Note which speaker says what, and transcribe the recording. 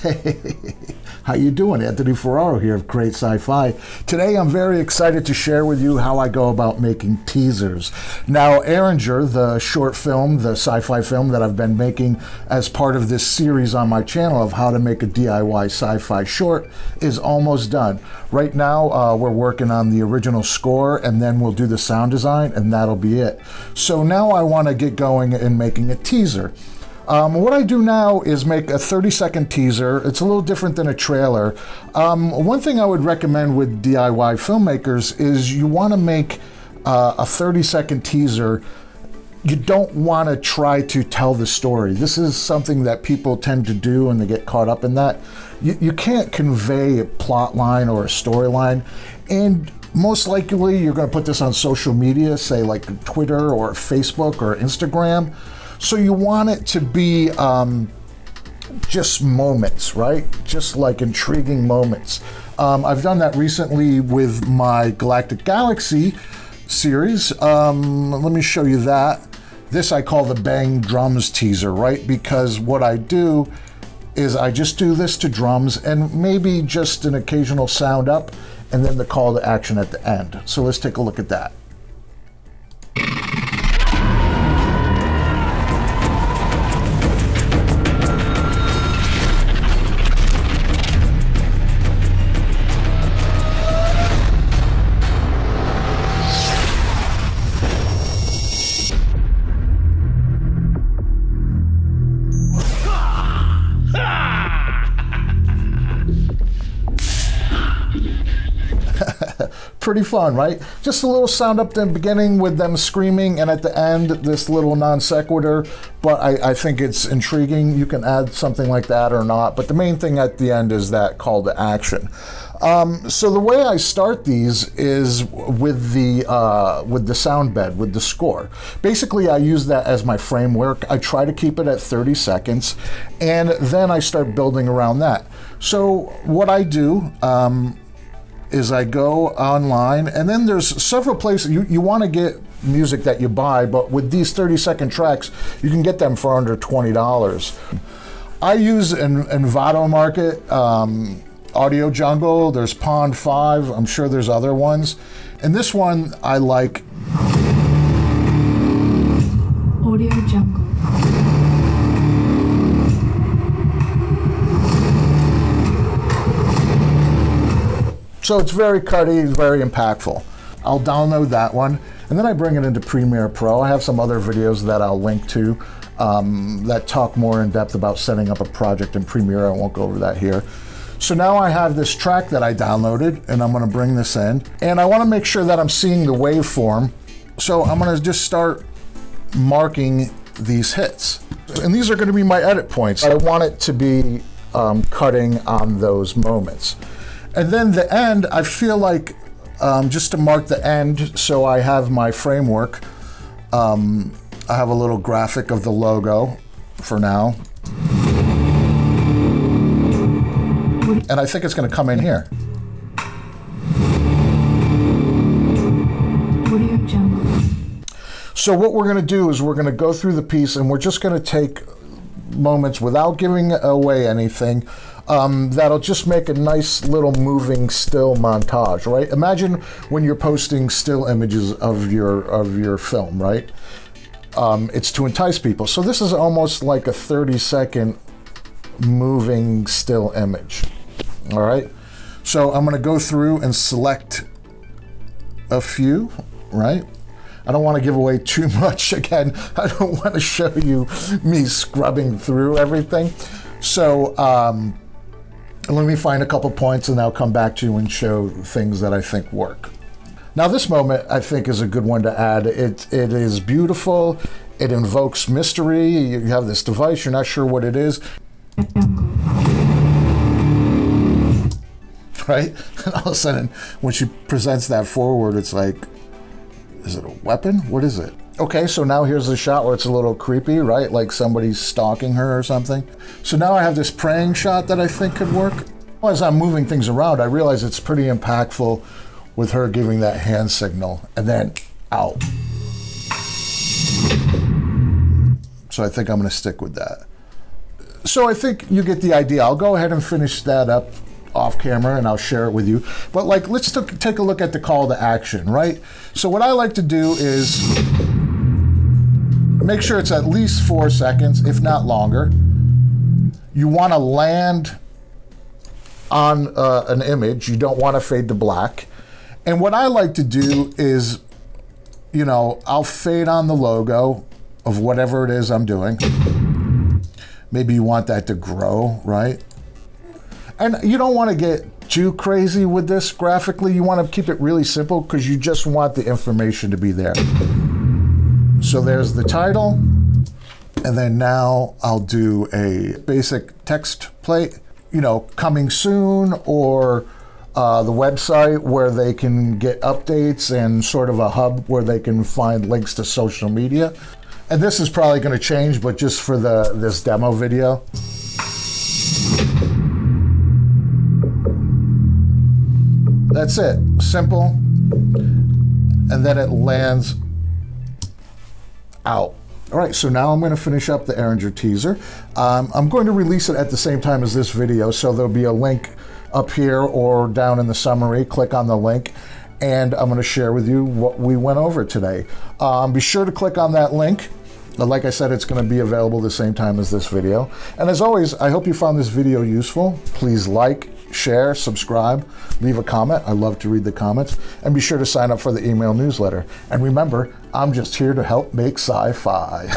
Speaker 1: Hey, how you doing? Anthony Ferraro here of Great Sci-Fi. Today I'm very excited to share with you how I go about making teasers. Now, Erringer, the short film, the sci-fi film that I've been making as part of this series on my channel of how to make a DIY sci-fi short, is almost done. Right now, we're working on the original score, and then we'll do the sound design, and that'll be it. So now I want to get going in making a teaser. What I do now is make a 30-second teaser. It's a little different than a trailer. One thing I would recommend with DIY filmmakers is you want to make a 30-second teaser. You don't want to try to tell the story. This is something that people tend to do and they get caught up in that. You can't convey a plot line or a storyline, and most likely you're going to put this on social media, say like Twitter or Facebook or Instagram. So you want it to be just moments, right? Just like intriguing moments. I've done that recently with my Galactic Galaxy series. Let me show you that. This I call the bang drums teaser, right? Because what I do is I just do this to drums and maybe just an occasional sound up and then the call to action at the end. So let's take a look at that. Pretty fun, right? Just a little sound up at the beginning with them screaming, and at the end, this little non sequitur, but I think it's intriguing. You can add something like that or not, but the main thing at the end is that call to action. So the way I start these is with the sound bed, with the score. Basically, I use that as my framework. I try to keep it at 30 seconds, and then I start building around that. So what I do, is I go online, and then there's several places you want to get music that you buy, but with these 30-second tracks, you can get them for under $20. I use Envato Market, Audio Jungle, there's Pond 5, I'm sure there's other ones. And this one I like.
Speaker 2: Audio Jungle.
Speaker 1: So it's very cutty, very impactful. I'll download that one, and then I bring it into Premiere Pro. I have some other videos that I'll link to that talk more in depth about setting up a project in Premiere. I won't go over that here. So now I have this track that I downloaded, and I'm gonna bring this in, and I wanna make sure that I'm seeing the waveform. So I'm gonna just start marking these hits. And these are gonna be my edit points. I want it to be cutting on those moments. And then the end, I feel like just to mark the end, so I have my framework. I have a little graphic of the logo for now. And I think it's going to come in here.
Speaker 2: Audio Jungle.
Speaker 1: So what we're going to do is we're going to go through the piece, and we're just going to take moments without giving away anything. That'll just make a nice little moving still montage, right? Imagine when you're posting still images of your film, right? It's to entice people. So this is almost like a 30-second moving still image, all right? So I'm gonna go through and select a few, right? I don't want to give away too much. Again, I don't want to show you me scrubbing through everything. So let me find a couple points, and I'll come back to you and show things that I think work. Now this moment I think is a good one to add. It is beautiful. It invokes mystery. You have this device, you're not sure what it is. Right? And all of a sudden, when she presents that forward, it's like, is it a weapon? What is it? Okay, so now here's a shot where it's a little creepy, right? Like somebody's stalking her or something. So now I have this praying shot that I think could work. As I'm moving things around, I realize it's pretty impactful with her giving that hand signal, and then out. So I think I'm gonna stick with that. So I think you get the idea. I'll go ahead and finish that up off camera and I'll share it with you. But like, let's take a look at the call to action, right? So what I like to do is make sure it's at least 4 seconds, if not longer. You want to land on an image. You don't want to fade to black. And what I like to do is, you know, I'll fade on the logo of whatever it is I'm doing. Maybe you want that to grow, right? And you don't want to get too crazy with this graphically. You want to keep it really simple because you just want the information to be there. So there's the title. And then now I'll do a basic text plate, you know, coming soon, or the website where they can get updates and sort of a hub where they can find links to social media. And this is probably going to change, but just for this demo video. That's it, simple. And then it lands out. All right, so now I'm going to finish up the Erringer teaser. I'm going to release it at the same time as this video, so there'll be a link up here or down in the summary. Click on the link, and I'm going to share with you what we went over today. Be sure to click on that link. Like I said, it's going to be available the same time as this video. And as always, I hope you found this video useful. Please like, share, subscribe, leave a comment. I love to read the comments. And be sure to sign up for the email newsletter. And remember, I'm just here to help make sci-fi.